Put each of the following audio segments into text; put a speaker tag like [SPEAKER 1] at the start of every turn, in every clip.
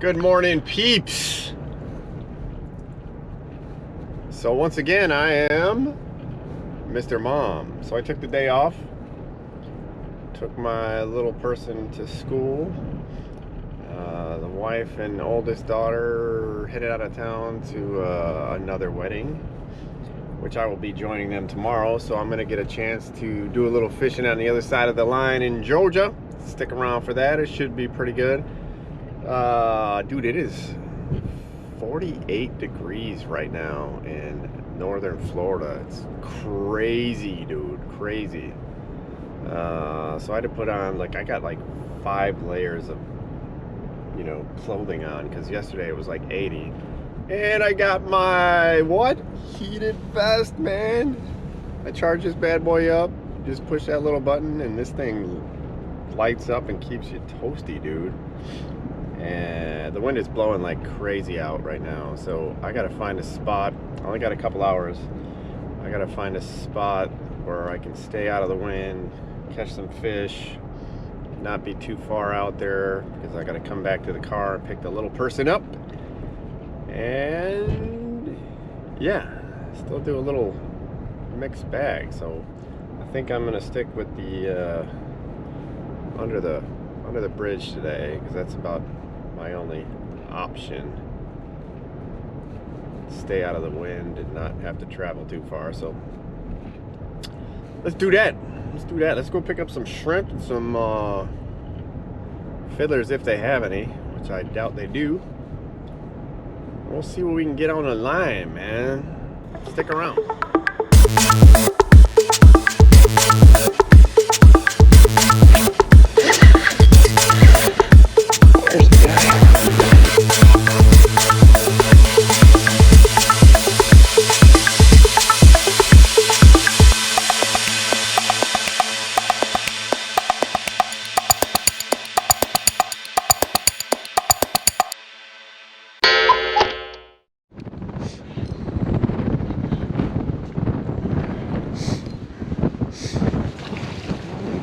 [SPEAKER 1] Good morning, peeps. So once again, I am Mr. Mom. So I took the day off, took my little person to school. The wife and oldest daughter headed out of town to another wedding, which I will be joining them tomorrow. So I'm gonna get a chance to do a little fishing on the other side of the line in Georgia. Stick around for that. It should be pretty good. Dude, it is 48 degrees right now in northern Florida. It's crazy, dude, crazy. So I had to put on, like, I got like 5 layers of, you know, clothing on, because yesterday it was like 80. And I got my, heated vest, man. I charge this bad boy up, just push that little button, and this thing lights up and keeps you toasty, dude. And the wind is blowing like crazy out right now, so I gotta find a spot. I only got a couple hours. I gotta find a spot where I can stay out of the wind, catch some fish, not be too far out there, because I gotta come back to the car and pick the little person up. And yeah, still do a little mixed bag. So I think I'm gonna stick with the under the bridge today, because that's about my only option. Stay out of the wind and not have to travel too far. So let's do that. Let's go pick up some shrimp and some fiddlers if they have any, which I doubt they do. We'll see what we can get on the line, man. Stick around.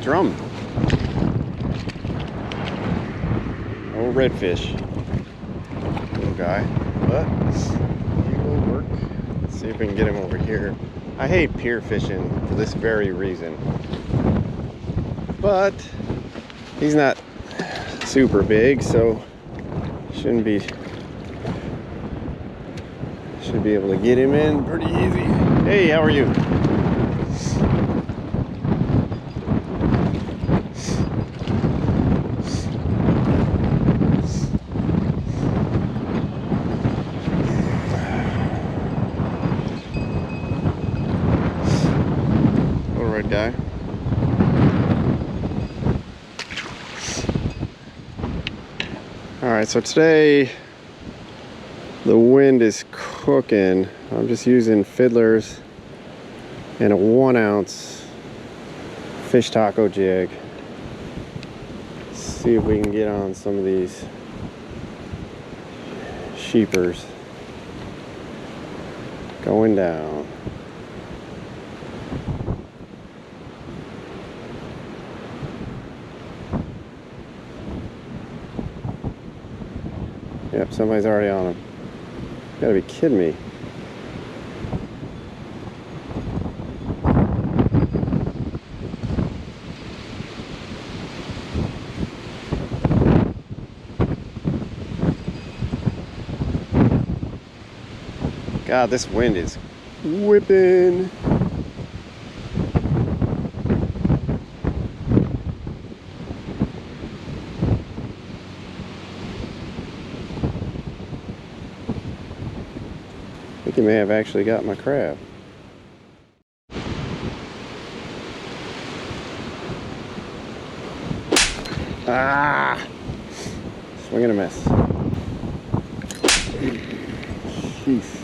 [SPEAKER 1] Drum. Oh, redfish. Little guy. But he will work. Let's see if we can get him over here. I hate pier fishing for this very reason. But he's not super big, so should be able to get him in pretty easy. Hey, how are you? Guy. All right, so today the wind is cooking. I'm just using fiddlers and a 1-ounce fish taco jig. Let's see if we can get on some of these sheepers. Going down. Yep, somebody's already on them. You gotta be kidding me. God, this wind is whipping. I think he may have actually got my crab. Ah! Swing and a miss. Jeez.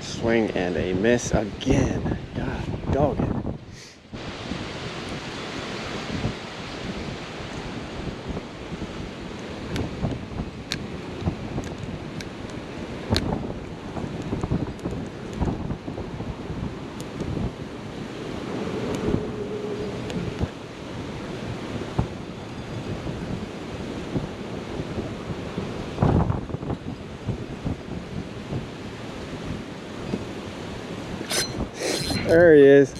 [SPEAKER 1] Swing and a miss again. God dog it. There he is.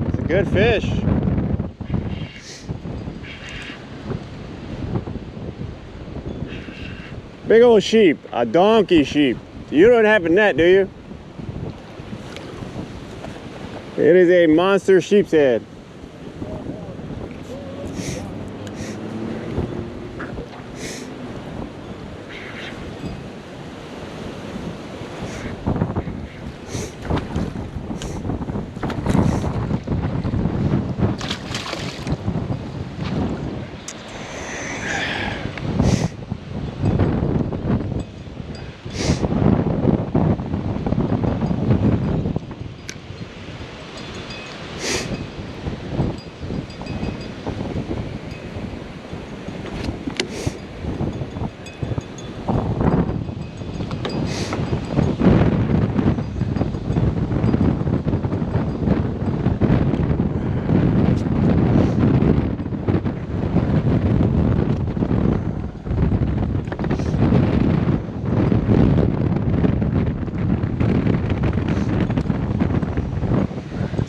[SPEAKER 1] It's a good fish. Big old sheep, a donkey sheep. You don't have a net, do you? It is a monster sheepshead.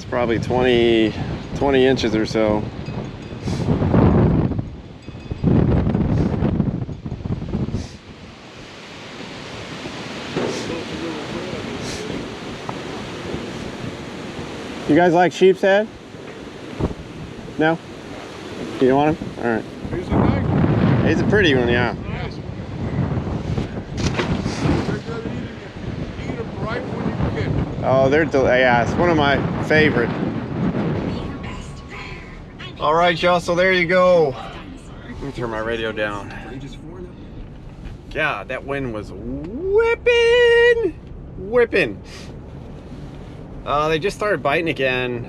[SPEAKER 1] Probably 20 inches or so. You guys like sheepshead? No? You don't want him? All right.
[SPEAKER 2] He's a nice one.
[SPEAKER 1] He's a pretty one, yeah.
[SPEAKER 2] Nice one. They're good at eat them right when you get them.
[SPEAKER 1] Oh, yeah, it's one of my favorite. All right, y'all, so there you go. Let me turn my radio down. God, that wind was whipping. They just started biting again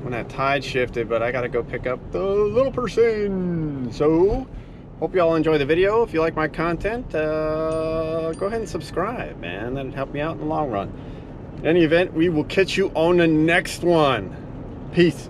[SPEAKER 1] when that tide shifted, but I gotta go pick up the little person. So, hope y'all enjoy the video. If you like my content, go ahead and subscribe, man. That'd help me out in the long run. In any event, we will catch you on the next one. Peace.